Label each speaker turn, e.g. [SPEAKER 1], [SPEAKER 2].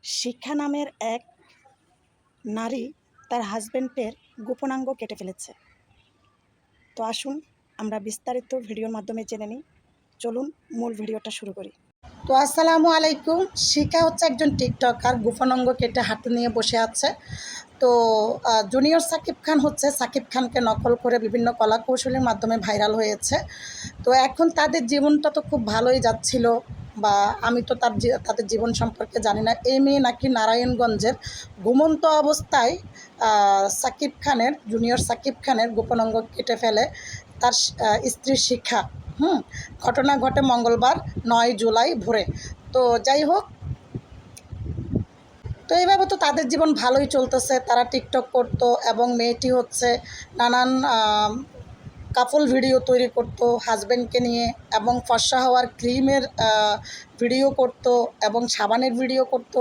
[SPEAKER 1] শিক্ষা নামের এক নারী তার হাজব্যান্ডের গোপনাঙ্গ কেটে ফেলেছে। তো আসুন আমরা বিস্তারিত ভিডিওর মাধ্যমে জেনে নিই। চলুন মূল ভিডিওটা শুরু করি।
[SPEAKER 2] তো আসসালামু আলাইকুম। শিখা হচ্ছে একজন টিকটকার, গোপনাঙ্গ কেটে হাতে নিয়ে বসে আছে। তো জুনিয়র সাকিব খান হচ্ছে সাকিব খানকে নকল করে বিভিন্ন কলাকৌশলের মাধ্যমে ভাইরাল হয়েছে। তো এখন তাদের জীবনটা তো খুব ভালোই যাচ্ছিল, বা আমি তো তাদের জীবন সম্পর্কে জানি না। এই মেয়ে নাকি নারায়ণগঞ্জের ঘুমন্ত অবস্থায় জুনিয়র সাকিব খানের গোপনাঙ্গ কেটে ফেলে তার স্ত্রী শিখা। ঘটনা ঘটে মঙ্গলবার 9 জুলাই ভোরে। তো যাই হোক, তো এইভাবে তো তাদের জীবন ভালোই চলতেছে। তারা টিকটক করতো এবং মেয়েটি হচ্ছে নানান কাপল ভিডিও তৈরি করতো হাজব্যান্ডকে নিয়ে, এবং ফর্সা হওয়ার ক্রিমের ভিডিও করতো এবং সাবানের ভিডিও করতো।